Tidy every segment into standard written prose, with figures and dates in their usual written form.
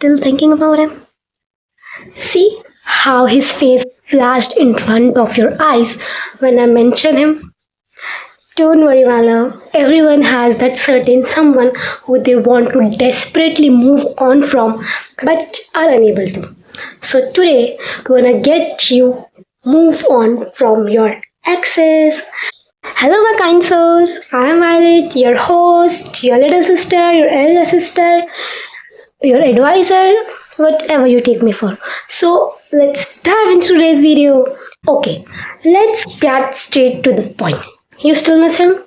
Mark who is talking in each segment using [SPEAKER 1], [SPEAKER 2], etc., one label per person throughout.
[SPEAKER 1] still thinking about him? See how his face flashed in front of your eyes when I mentioned him? Don't worry, my love. Everyone has that certain someone who they want to desperately move on from but are unable to. So today, we're gonna get you move on from your exes. Hello, my kind souls. I'm Violet, your host, your little sister, your elder sister, your advisor, whatever you take me for. So let's dive into today's video. Okay, let's get straight to the point. You still miss him?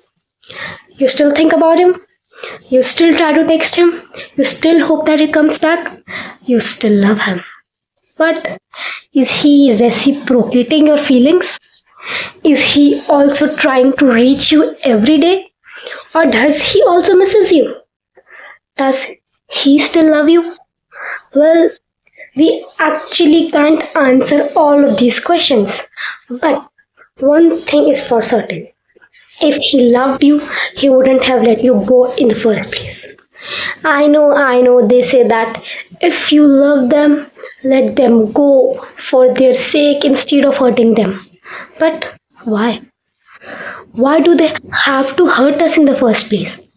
[SPEAKER 1] You still think about him? You still try to text him? You still hope that he comes back? You still love him. But is he reciprocating your feelings? Is he also trying to reach you every day? Or does he also misses you? Does he still love you? Well, we actually can't answer all of these questions. But one thing is for certain. If he loved you, he wouldn't have let you go in the first place. I know, they say that if you love them, let them go for their sake instead of hurting them. But why? Why do they have to hurt us in the first place?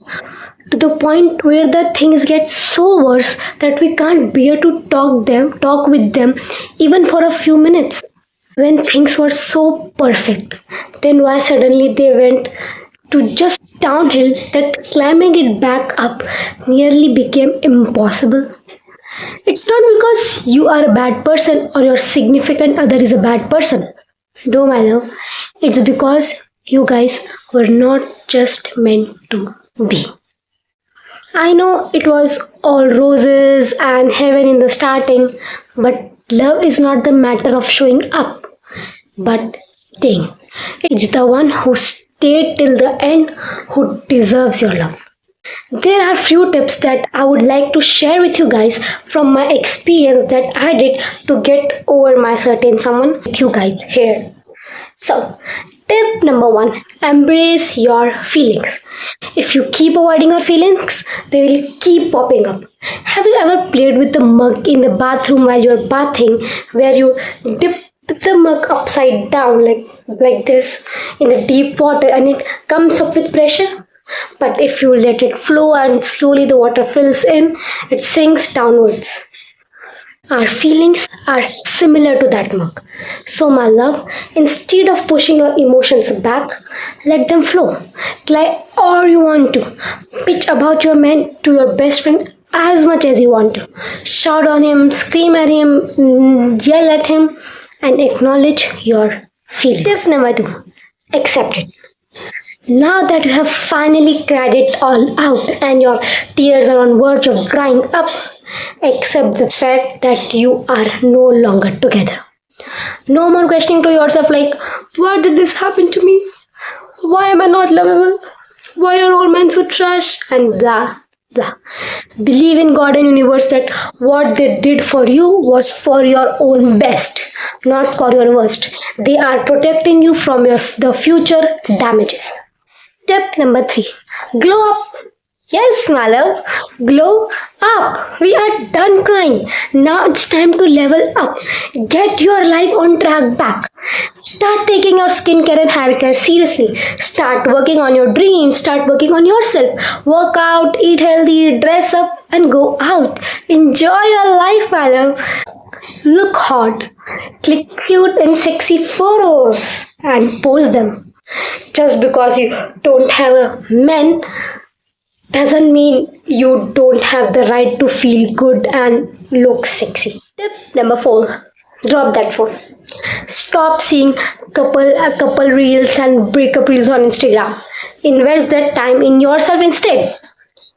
[SPEAKER 1] To the point where the things get so worse that we can't bear to talk with them even for a few minutes. When things were so perfect, then why suddenly they went to just downhill that climbing it back up nearly became impossible? It's not because you are a bad person or your significant other is a bad person. No, my love. It's because you guys were not just meant to be. I know it was all roses and heaven in the starting, but love is not the matter of showing up, but staying. It's the one who stayed till the end who deserves your love. There are few tips that I would like to share with you guys from my experience that I did to get over my certain someone with you guys here. So, tip number 1, embrace your feelings. If you keep avoiding your feelings, they will keep popping up. Have you ever played with the mug in the bathroom while you're bathing, where you dip the mug upside down like this in the deep water and it comes up with pressure? But if you let it flow and slowly the water fills in, it sinks downwards. Our feelings are similar to that mug. So, my love, instead of pushing your emotions back, let them flow. Cry all you want to. Bitch about your man to your best friend as much as you want to. Shout on him, scream at him, yell at him, and acknowledge your feelings. Tip number 2, accept it. Now that you have finally cried it all out and your tears are on verge of drying up, accept the fact that you are no longer together. No more questioning to yourself like, why did this happen to me? Why am I not lovable? Why are all men so trash? And blah, blah. Believe in God and universe that what they did for you was for your own best, not for your worst. They are protecting you from the future damages. Tip number 3, glow up. Yes, my love, glow up. We are done crying. Now it's time to level up. Get your life on track back. Start taking your skincare and hair care seriously. Start working on your dreams. Start working on yourself. Work out, eat healthy, dress up and go out. Enjoy your life, my love. Look hot. Click cute and sexy photos and post them. Just because you don't have a man doesn't mean you don't have the right to feel good and look sexy. Tip number 4, drop that phone. Stop seeing couple reels and breakup reels on Instagram. Invest that time in yourself instead.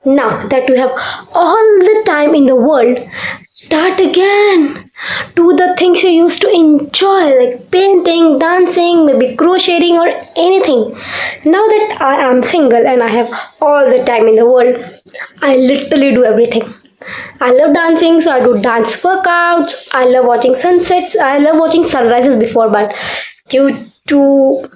[SPEAKER 1] Now that you have all the time in the world, start again. Do the things you used to enjoy, like painting, dancing, maybe crocheting or anything. Now that I am single and I have all the time in the world, I literally do everything. I love dancing, so I do dance workouts. I love watching sunsets. I love watching sunrises before, but due to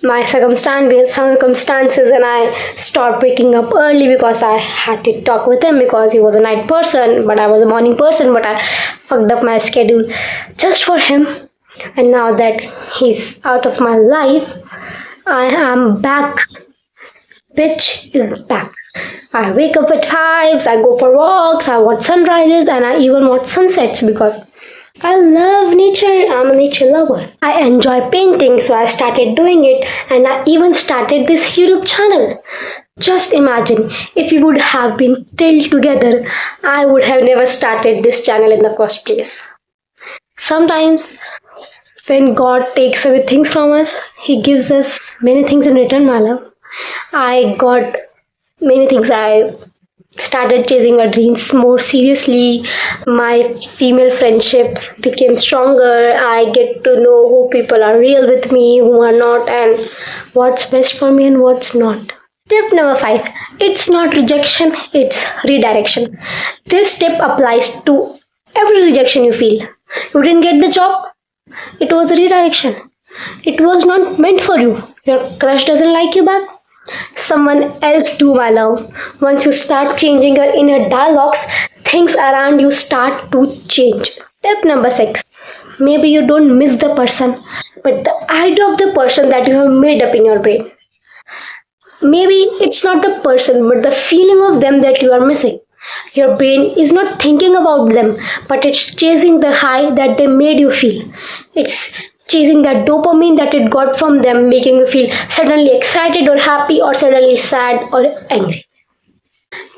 [SPEAKER 1] my circumstances, and I stopped waking up early because I had to talk with him because he was a night person, but I was a morning person, but I fucked up my schedule just for him. And now that he's out of my life, I am back. Bitch is back. I wake up at 5, I go for walks, I watch sunrises, and I even watch sunsets because I love nature. I'm a nature lover. I enjoy painting, so I started doing it, and I even started this YouTube channel. Just imagine if we would have been still together, I would have never started this channel in the first place. Sometimes, when God takes away things from us, He gives us many things in return, my love. I got many things. I started chasing my dreams more seriously. My female friendships became stronger. I get to know who people are real with me, who are not, and what's best for me and what's not. Tip number 5, it's not rejection, it's redirection. This tip applies to every rejection you feel. You didn't get the job, it was a redirection. It was not meant for you. Your crush doesn't like you back, someone else do, my love. Once you start changing your inner dialogues, things around you start to change. Tip number 6, maybe you don't miss the person, but the idea of the person that you have made up in your brain. Maybe it's not the person, but the feeling of them that you are missing. Your brain is not thinking about them, but it's chasing the high that they made you feel. It's chasing that dopamine that it got from them, making you feel suddenly excited or happy, or suddenly sad or angry.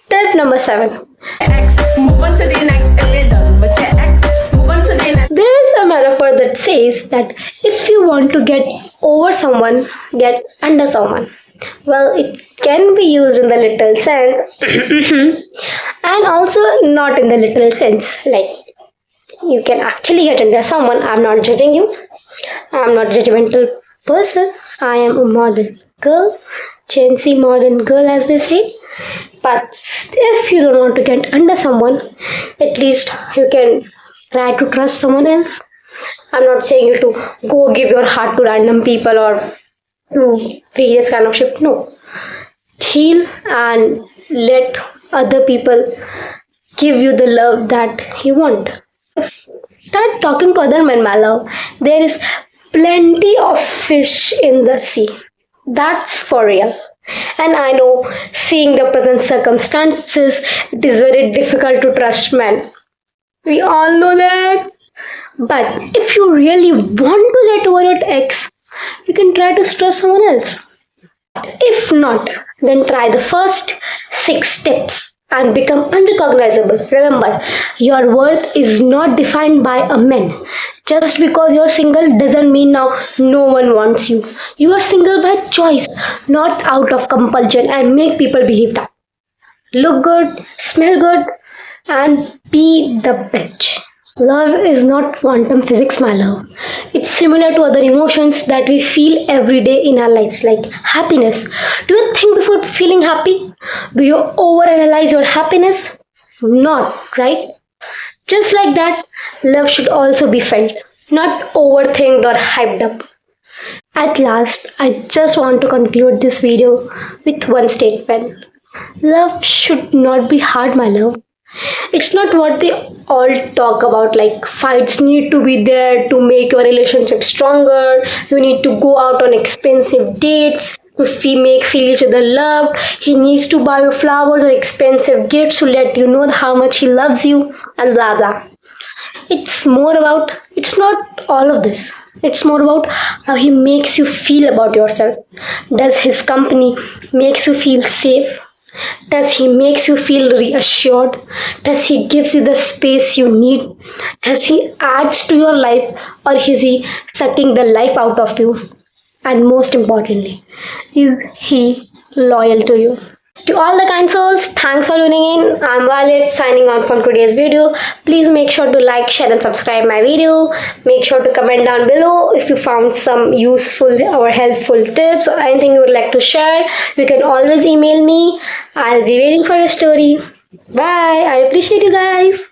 [SPEAKER 1] Tip number 7. Move on to the next and we're done with your ex. Move on to the next. There is a metaphor that says that if you want to get over someone, get under someone. Well, it can be used in the literal sense and also not in the literal sense. Like, you can actually get under someone. I'm not judging you. I'm not a judgmental person. I am a modern girl, Gen Z modern girl, as they say. But if you don't want to get under someone, at least you can try to trust someone else. I'm not saying you to go give your heart to random people or to various kind of shift. No. Heal and let other people give you the love that you want. Start talking to other men, my love. There is plenty of fish in the sea. That's for real. And I know, seeing the present circumstances, it is very difficult to trust men. We all know that. But if you really want to get over your ex, you can try to trust someone else. If not, then try the first 6 steps and become unrecognizable. Remember, your worth is not defined by a man. Just because you're single doesn't mean now no one wants you. You are single by choice, not out of compulsion, and make people believe that. Look good, smell good, and be the bitch. Love is not quantum physics, my love. It's similar to other emotions that we feel every day in our lives, like happiness. Do you think before feeling happy? Do you overanalyze your happiness? Not, right? Just like that, love should also be felt, not overthinked or hyped up. At last, I just want to conclude this video with one statement. Love should not be hard, my love. It's not what they all talk about, like fights need to be there to make your relationship stronger. You need to go out on expensive dates to feel each other loved. He needs to buy you flowers or expensive gifts to let you know how much he loves you, and blah blah. It's not all of this. It's more about how he makes you feel about yourself. Does his company makes you feel safe? Does he makes you feel reassured? Does he gives you the space you need? Does he adds to your life, or is he sucking the life out of you? And most importantly, is he loyal to you? To all the kind souls, thanks for tuning in. I'm Violet signing off from today's video. Please make sure to like, share and subscribe my video. Make sure to comment down below if you found some useful or helpful tips or anything you would like to share. You can always email me. I'll be waiting for your story. Bye. I appreciate you guys.